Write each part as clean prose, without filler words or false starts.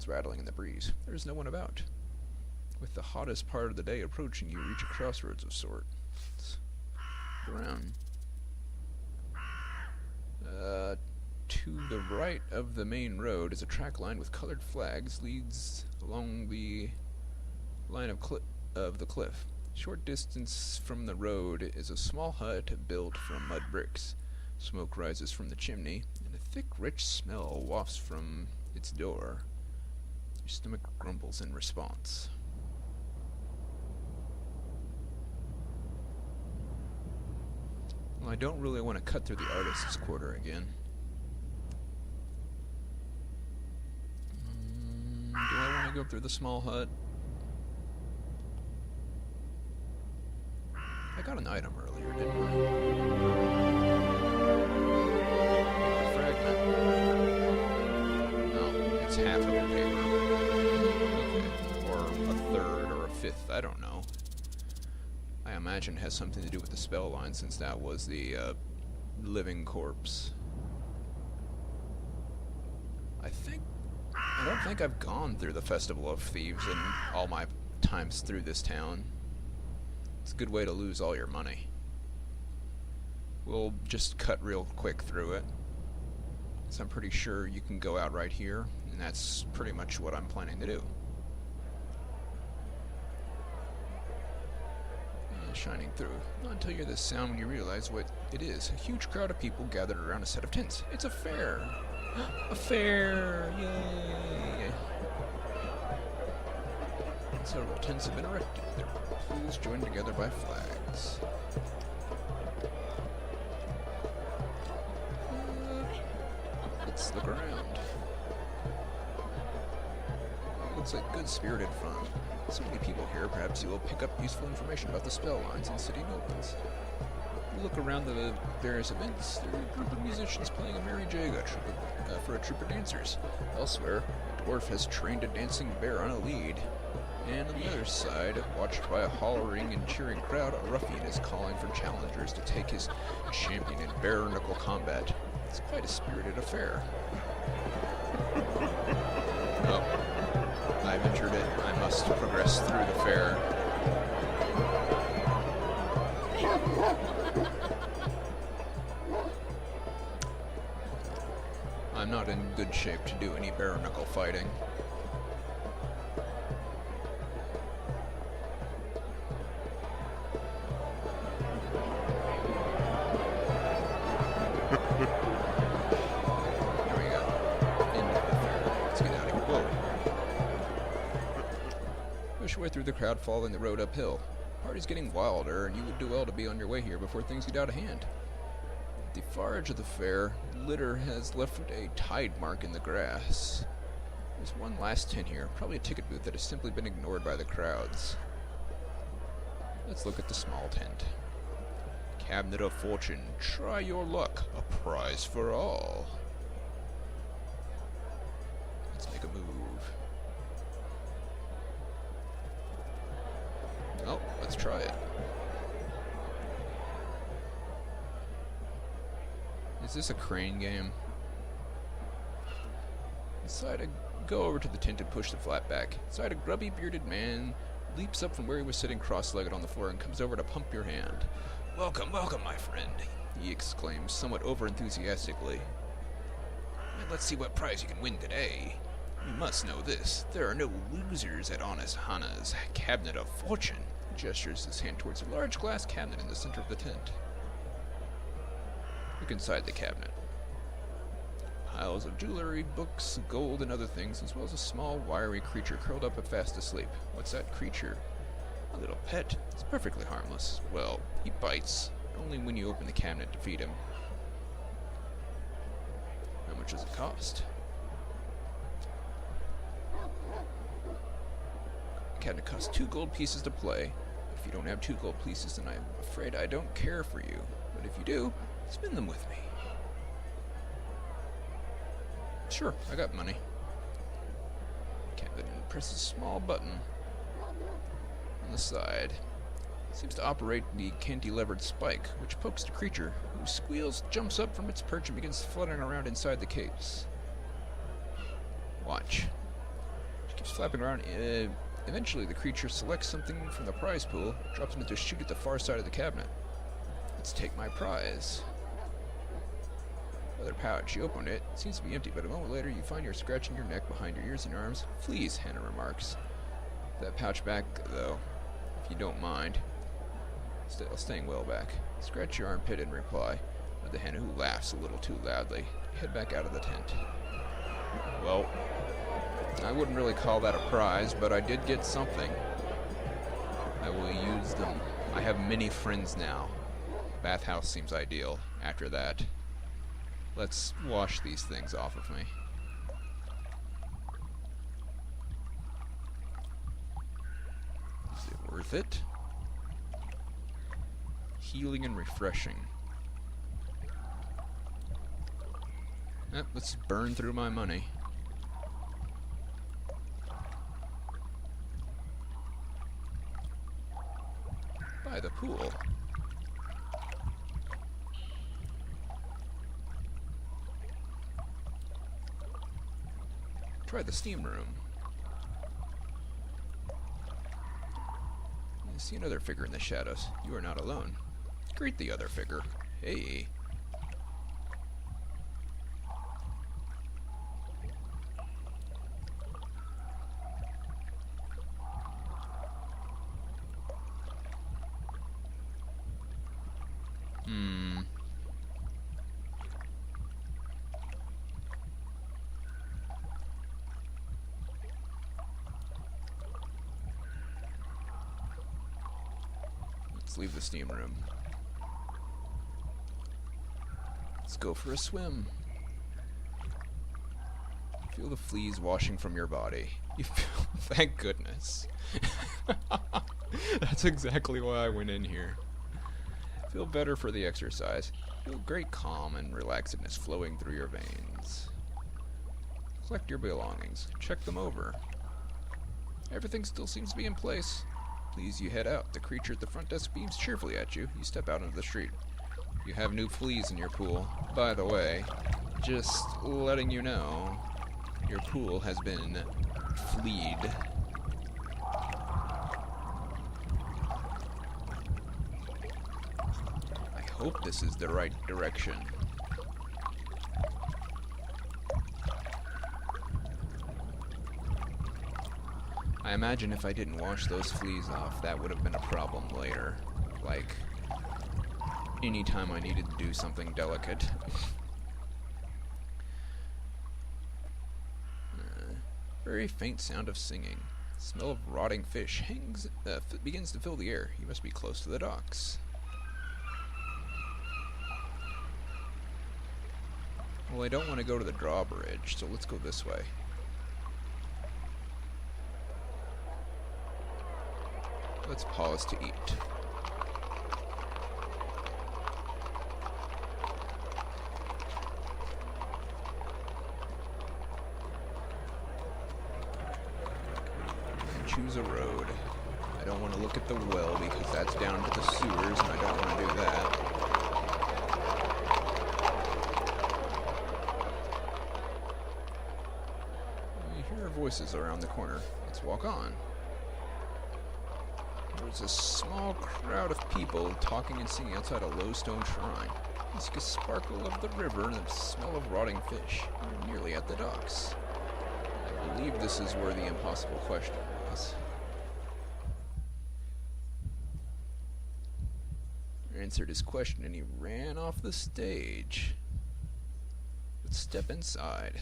stones rattling in the breeze. There is no one about. With the hottest part of the day approaching, you reach a crossroads of sorts. Around. To the right of the main road is a track line with colored flags leads along the line of the cliff. Short distance from the road is a small hut built from mud bricks. Smoke rises from the chimney, and a thick, rich smell wafts from its door. Your stomach grumbles in response. Well, I don't really want to cut through the artist's quarter again. Do I want to go through the small hut? I got an item earlier, didn't I? A fragment. No, it's half of a paper. Okay. Or a third or a fifth, I don't know. I imagine it has something to do with the spell line, since that was the living corpse. I don't think I've gone through the Festival of Thieves in all my times through this town. It's a good way to lose all your money. We'll just cut real quick through it, so I'm pretty sure you can go out right here, and that's pretty much what I'm planning to do. Shining through. Not until you hear this sound when you realize what it is. A huge crowd of people gathered around a set of tents. It's a fair! A fair! Yay! Several tents have been erected. Their poles joined together by flags. Let's look around. Looks like good spirited fun. So many people here, perhaps you will pick up useful information about the spell lines and city nobles. Look around the various events. There are a group of musicians playing a merry jig for a troupe of dancers. Elsewhere, a dwarf has trained a dancing bear on a lead. And on the other side, watched by a hollering and cheering crowd, a ruffian is calling for challengers to take his champion in bare-knuckle combat. It's quite a spirited affair. Oh. I've entered it. I must progress through the fair. I'm not in good shape to do any bare-knuckle fighting. Push your way through the crowd, following the road uphill. The party's getting wilder, and you would do well to be on your way here before things get out of hand. At the far edge of the fair, litter has left a tide mark in the grass. There's one last tent here, probably a ticket booth that has simply been ignored by the crowds. Let's look at the small tent. Cabinet of Fortune. Try your luck. A prize for all. Let's make a move. Oh, let's try it. Is this a crane game? Inside, go over to the tent and push the flap back. Inside, a grubby, bearded man leaps up from where he was sitting cross-legged on the floor and comes over to pump your hand. Welcome, welcome, my friend, he exclaims, somewhat over-enthusiastically. And let's see what prize you can win today. You must know this. There are no losers at Honest Hana's Cabinet of Fortune. He gestures his hand towards a large glass cabinet in the center of the tent. Look inside the cabinet. Piles of jewelry, books, gold, and other things, as well as a small, wiry creature curled up and fast asleep. What's that creature? A little pet. It's perfectly harmless. Well, he bites. Only when you open the cabinet to feed him. How much does it cost? The cabinet costs 2 gold pieces to play. If you don't have 2 gold pieces, then I'm afraid I don't care for you. But if you do, spend them with me. Sure, I got money. Cabinet presses a small button on the side. It seems to operate the cantilevered spike, which pokes the creature, who squeals, jumps up from its perch, and begins fluttering around inside the case. Watch. Keeps flapping around. Eventually, the creature selects something from the prize pool, drops it into chute at the far side of the cabinet. Let's take my prize. Leather pouch. You open it. It seems to be empty, but a moment later, you find you're scratching your neck behind your ears and arms. Fleas, Hannah remarks. That pouch back, though, if you don't mind. Still staying well back. Scratch your armpit in reply. With the Hannah, who laughs a little too loudly. Head back out of the tent. Well, I wouldn't really call that a prize, but I did get something. I will use them. I have many friends now. Bathhouse seems ideal after that. Let's wash these things off of me. Is it worth it? Healing and refreshing. Let's burn through my money. By the pool. Try the steam room. You see another figure in the shadows. You are not alone. Greet the other figure. Hey. Let's leave the steam room. Let's go for a swim. Feel the fleas washing from your body. You feel, thank goodness. That's exactly why I went in here. Feel better for the exercise. Feel great calm and relaxedness flowing through your veins. Collect your belongings. Check them over. Everything still seems to be in place. Please, you head out. The creature at the front desk beams cheerfully at you. You step out into the street. You have new fleas in your pool. By the way, just letting you know, your pool has been fleed. I hope this is the right direction. I imagine if I didn't wash those fleas off, that would have been a problem later. Like, anytime I needed to do something delicate. Very faint sound of singing. Smell of rotting fish begins to fill the air. You must be close to the docks. Well, I don't want to go to the drawbridge, so let's go this way. Let's pause to eat. And choose a road. I don't want to look at the well because that's down to the sewers and I don't want to do that. You hear voices around the corner. Let's walk on. There's a small crowd of people talking and singing outside a low stone shrine. You see a sparkle of the river and the smell of rotting fish. You're nearly at the docks. I believe this is where the impossible question was. He answered his question and he ran off the stage. Let's step inside.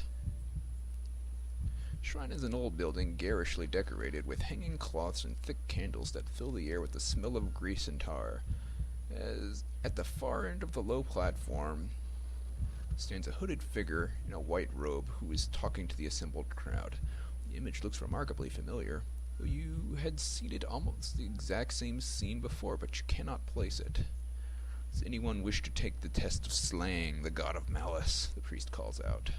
Shrine is an old building, garishly decorated with hanging cloths and thick candles that fill the air with the smell of grease and tar. As at the far end of the low platform stands a hooded figure in a white robe who is talking to the assembled crowd. The image looks remarkably familiar, though you had seen it almost the exact same scene before, but you cannot place it. Does anyone wish to take the test of slaying the god of malice? The priest calls out.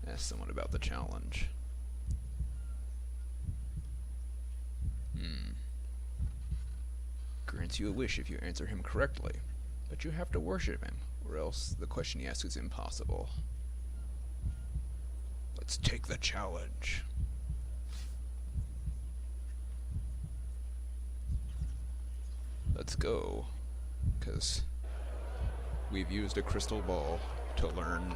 Ask someone about the challenge. Grants you a wish if you answer him correctly, but you have to worship him, or else the question he asks is impossible. Let's take the challenge. Let's go, because we've used a crystal ball to learn.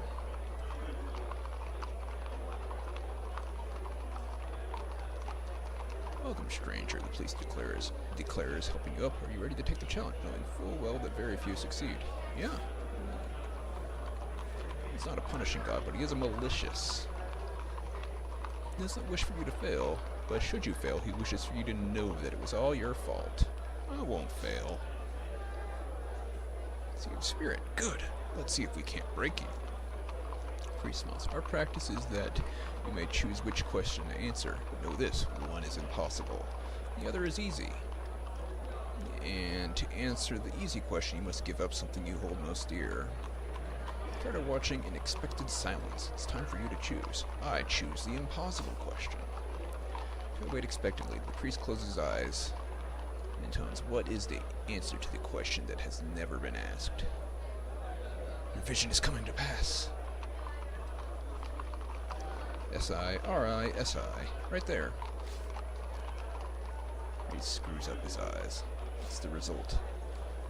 Welcome, stranger, the police declares, helping you up. Are you ready to take the challenge, knowing full well that very few succeed? Yeah. He's not a punishing god, but he is a malicious. He doesn't wish for you to fail, but should you fail, he wishes for you to know that it was all your fault. I won't fail. Seed of spirit. Good. Let's see if we can't break you. Priest smiles. Our practice is that you may choose which question to answer. But know this, one is impossible. The other is easy. And to answer the easy question, you must give up something you hold most dear. Tired of watching in expected silence. It's time for you to choose. I choose the impossible question. I wait expectantly. The priest closes his eyes and intones, what is the answer to the question that has never been asked? Your vision is coming to pass. S-I-R-I-S-I. Right there. He screws up his eyes. What's the result?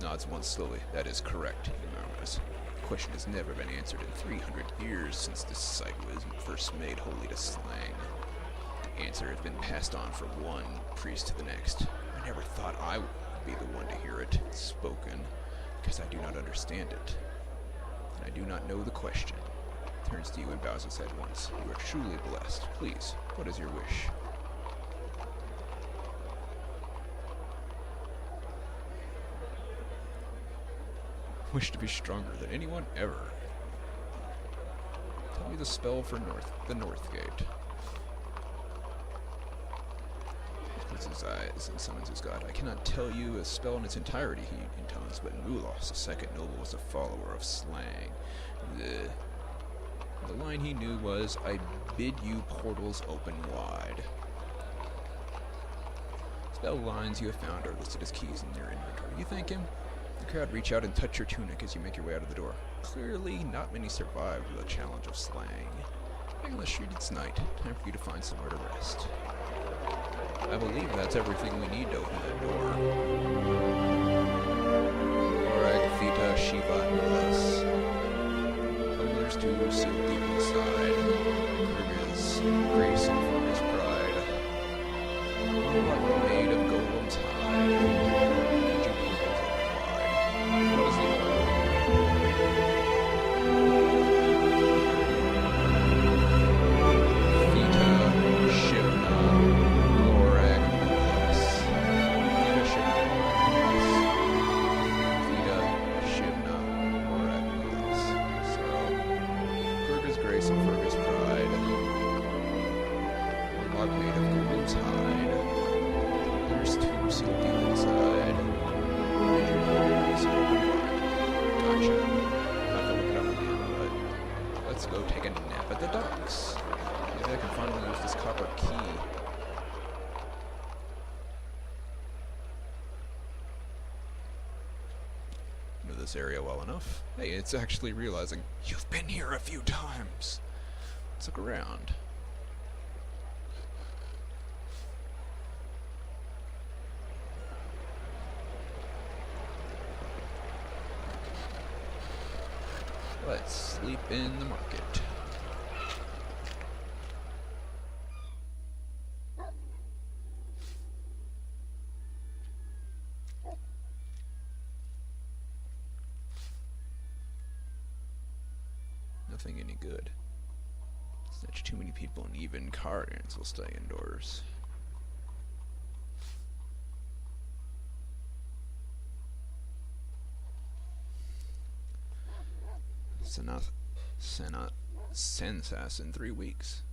Nods once slowly. That is correct, he murmurs. The question has never been answered in 300 years since this site was first made holy to slang. The answer has been passed on from one priest to the next. I never thought I would be the one to hear it spoken, because I do not understand it. And I do not know the question. Turns to you and bows his head once. You are truly blessed. Please, what is your wish? Wish to be stronger than anyone ever. Tell me the spell for the North Gate. He closes his eyes and summons his god. I cannot tell you a spell in its entirety, he intones, but Mulos, the second noble, was a follower of slang. The line he knew was, I bid you portals open wide. Spell lines you have found are listed as keys in their inventory. You thank him? The crowd reach out and touch your tunic as you make your way out of the door. Clearly, not many survived the challenge of slang. Back on the street, it's night. Time for you to find somewhere to rest. I believe that's everything we need to open that door. Orag, Theta, Shiva, and Mulas. There's two sealed deep inside. Kurga's grace and Farmer's pride. What made of Golem's hide? What is the order? Theta, Shivna, Lorag, Mulas. Theta, Shivna, Lorag, Mulas. Theta, Shivna, Lorag, Mulas. So, Kurga's grace and Fergus pride. What made of Golem's hide? There's two sealed deep inside. Gotcha. I'll have to look it up again, but let's go take a nap at the docks. Maybe I can finally use this copper key. Know this area well enough. Hey, it's actually realizing you've been here a few times. Let's look around. Let's sleep in the market. Nothing any good. Such too many people and even Cardans will stay indoors. Census in 3 weeks.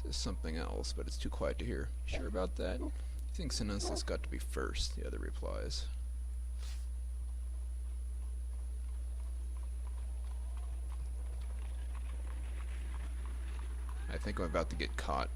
Says something else, but it's too quiet to hear. You sure about that? You think Census got to be first, the other replies. I think I'm about to get caught